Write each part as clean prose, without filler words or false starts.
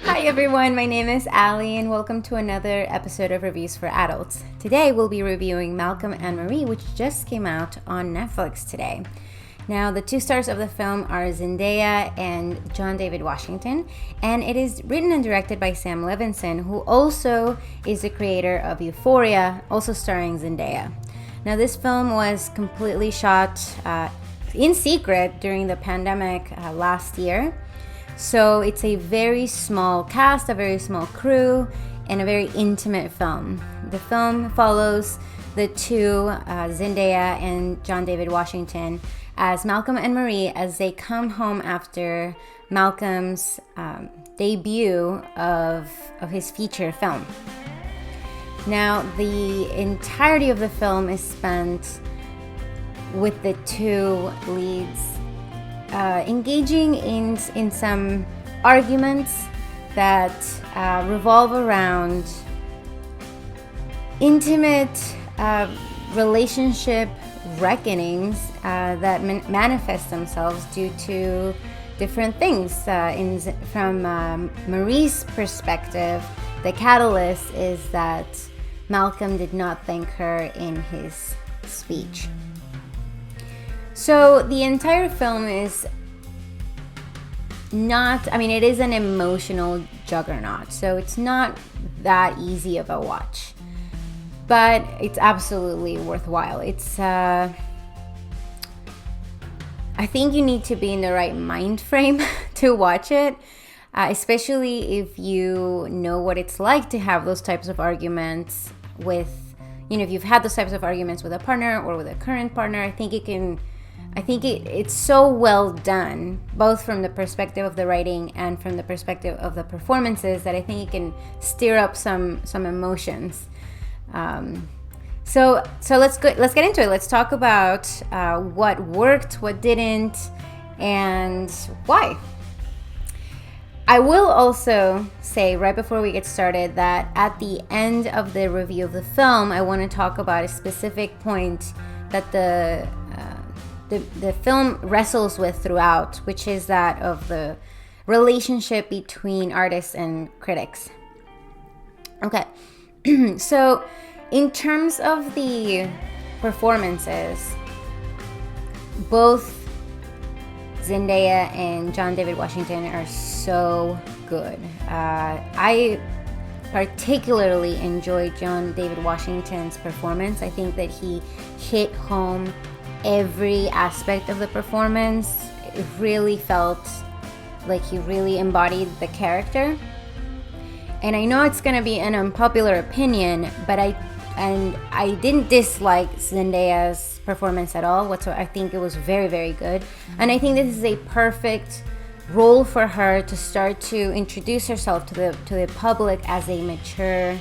Hi everyone, my name is Ali and welcome to another episode of Reviews for Adults. Today we'll be reviewing Malcolm and Marie, which just came out on Netflix today. Now, the two stars of the film are Zendaya and John David Washington, and it is written and directed by Sam Levinson, who also is the creator of Euphoria, also starring Zendaya. Now, this film was completely shot in secret during the pandemic last year. So it's a very small cast, a very small crew, and a very intimate film. The film follows the two, Zendaya and John David Washington, as Malcolm and Marie as they come home after Malcolm's debut of his feature film. Now, the entirety of the film is spent with the two leads engaging in some arguments that revolve around intimate relationship reckonings that manifest themselves due to different things. From Marie's perspective, the catalyst is that Malcolm did not thank her in his speech. So the entire film is it is an emotional juggernaut, so it's not that easy of a watch. But it's absolutely worthwhile. I think you need to be in the right mind frame to watch it, especially if you know what it's like to have those types of arguments with, if you've had those types of arguments with a partner or with a current partner. I think it's so well done, both from the perspective of the writing and from the perspective of the performances, that I think it can stir up some emotions. So let's get into it. Let's talk about what worked, what didn't, and why. I will also say right before we get started that at the end of the review of the film, I want to talk about a specific point that the film wrestles with throughout, which is that of the relationship between artists and critics. Okay. So, in terms of the performances, both Zendaya and John David Washington are so good. I particularly enjoyed John David Washington's performance. I think that he hit home every aspect of the performance. It really felt like he really embodied the character. And I know it's going to be an unpopular opinion, but I didn't dislike Zendaya's performance at all whatsoever. I think it was very, very good. And I think this is a perfect role for her to start to introduce herself to the public as a mature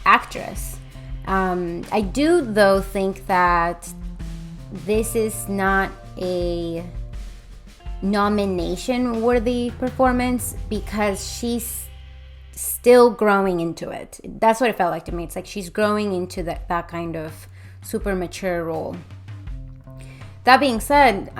actress. I do, though, think that this is not a nomination-worthy performance because she's still growing into it. That's what it felt like to me. It's like she's growing into that kind of super mature role. That being said,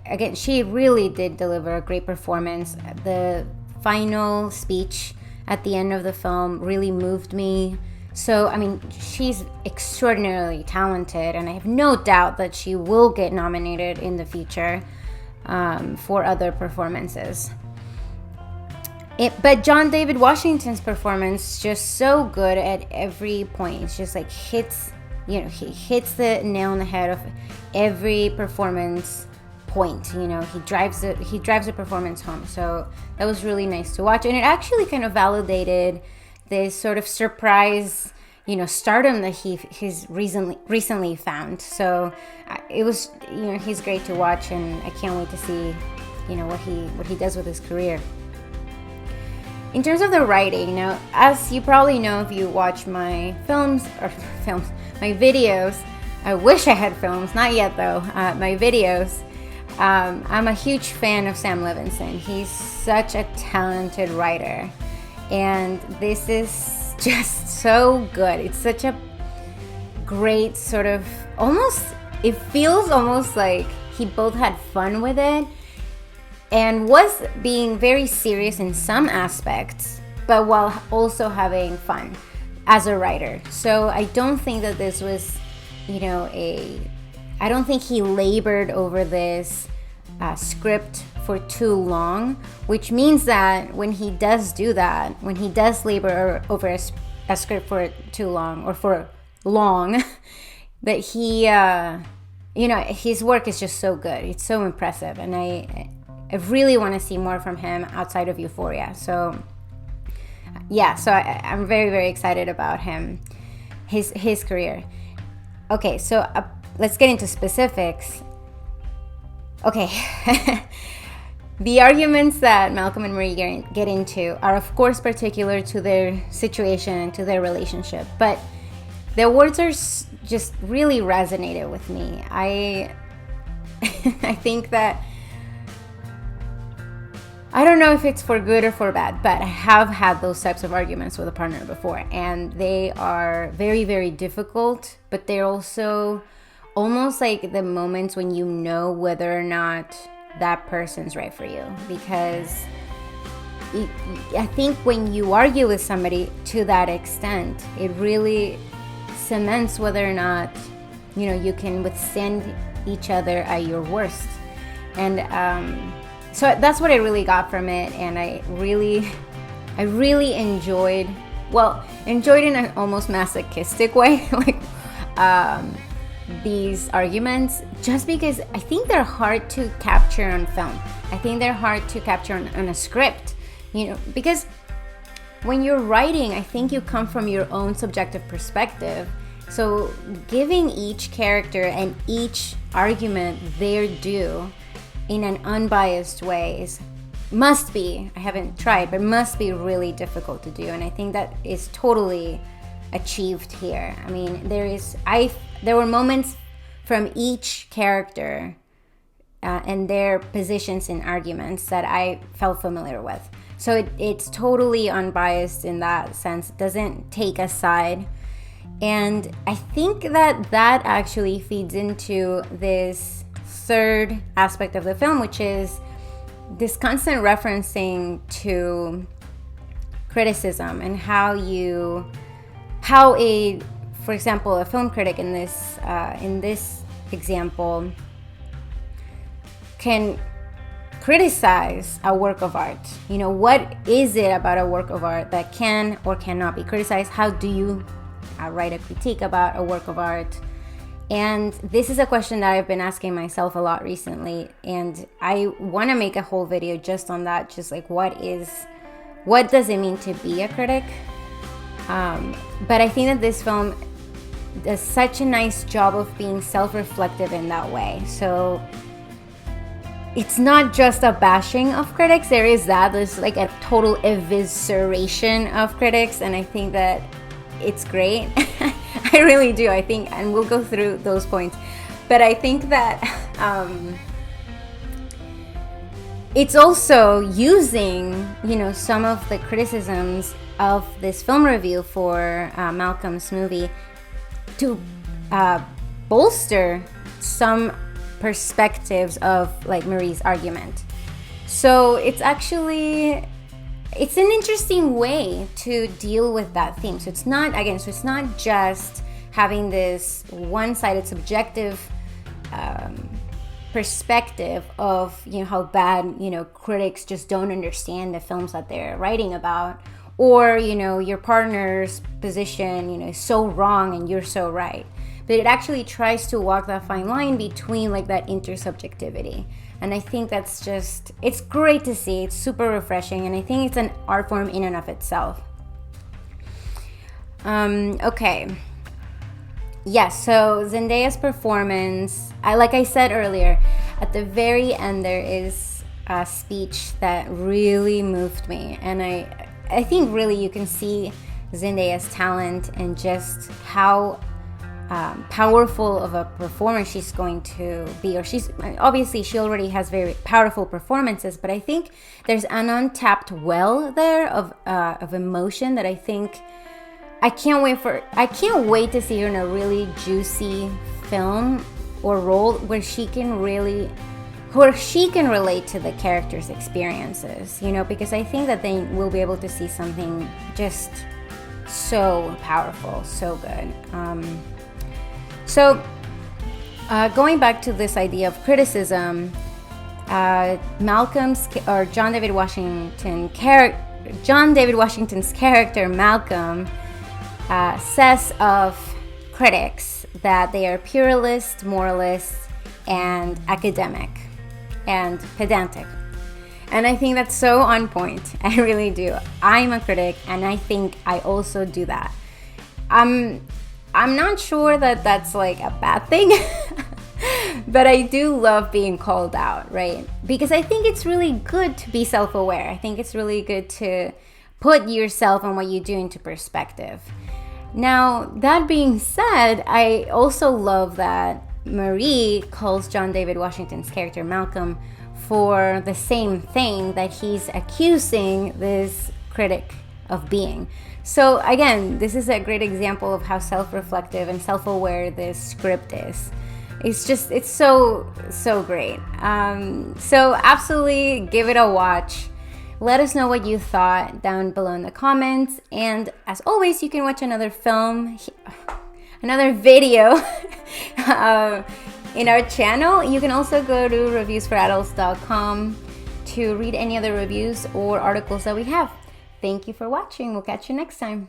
again, she really did deliver a great performance. The final speech at the end of the film really moved me. So, she's extraordinarily talented, and I have no doubt that she will get nominated in the future for other performances. But John David Washington's performance is just so good at every point. It's just like he hits the nail on the head of every performance point. He drives the performance home. So that was really nice to watch, and it actually kind of validated this sort of surprise, stardom that he's recently found. So it was, he's great to watch, and I can't wait to see, what he does with his career. In terms of the writing, now, as you probably know if you watch my my videos, I wish I had films, not yet though, my videos, I'm a huge fan of Sam Levinson. He's such a talented writer, and this is just so good. It's such a great sort of, it feels almost like he both had fun with it, and was being very serious in some aspects, but while also having fun as a writer. So I don't think that this was, I don't think he labored over this script for too long, which means that when he does do that, when he does labor over a script for too long or for long, that he, his work is just so good. It's so impressive. And I really want to see more from him outside of Euphoria. So yeah, so I'm very, very excited about him, his career. Okay, so let's get into specifics. Okay. The arguments that Malcolm and Marie get into are, of course, particular to their situation and to their relationship, but their words are just really resonated with me. I think that, I don't know if it's for good or for bad, but I have had those types of arguments with a partner before, and they are very, very difficult, but they're also almost like the moments when you know whether or not that person's right for you. Because I think when you argue with somebody to that extent, it really cements whether or not, you can withstand each other at your worst. And so that's what I really got from it. And I really enjoyed in an almost masochistic way, like these arguments, just because I think they're hard to capture on film. I think they're hard to capture on a script, because when you're writing, I think you come from your own subjective perspective. So giving each character and each argument their due in an unbiased way must be, I haven't tried, but must be really difficult to do. And I think that is totally achieved here. I mean, there were moments from each character and their positions in arguments that I felt familiar with. So it's totally unbiased in that sense. It doesn't take a side. And I think that actually feeds into this third aspect of the film, which is this constant referencing to criticism and for example, a film critic in this example can criticize a work of art. What is it about a work of art that can or cannot be criticized? How do you write a critique about a work of art? And this is a question that I've been asking myself a lot recently, and I want to make a whole video just on that, just like what does it mean to be a critic? But I think that this film does such a nice job of being self-reflective in that way. So it's not just a bashing of critics. There's like a total evisceration of critics, and I think that it's great. I really do. I think, and we'll go through those points, but I think that it's also using, some of the criticisms of this film review for Malcolm's movie to bolster some perspectives of like Marie's argument. So it's an interesting way to deal with that theme. So it's not just having this one-sided subjective perspective of how bad critics just don't understand the films that they're writing about, or your partner's position is so wrong and you're so right. But it actually tries to walk that fine line between like that intersubjectivity. And I think it's great to see. It's super refreshing, and I think it's an art form in and of itself. Okay. Yes, so Zendaya's performance, like I said earlier, at the very end there is a speech that really moved me. And I think really you can see Zendaya's talent and just how powerful of a performer she's going to be, or she already has very powerful performances, but I think there's an untapped well there of emotion that I think I can't wait to see her in a really juicy film or role where she can really where she can relate to the characters' experiences, you know, because I think that they will be able to see something just so powerful, so good. Going back to this idea of criticism, John David Washington's character Malcolm says of critics that they are purist, moralist, and academic and pedantic. And I think that's so on point. I really do. I'm a critic, and I think I also do that. I'm not sure that that's like a bad thing, but I do love being called out, right? Because I think it's really good to be self-aware. I think it's really good to put yourself and what you do into perspective. Now, that being said, I also love that Marie calls John David Washington's character Malcolm for the same thing that he's accusing this critic of being. So again, this is a great example of how self-reflective and self-aware this script is. It's so great. So absolutely give it a watch. Let us know what you thought down below in the comments. And as always, you can watch another video in our channel. You can also go to reviewsforadults.com to read any other reviews or articles that we have. Thank you for watching. We'll catch you next time.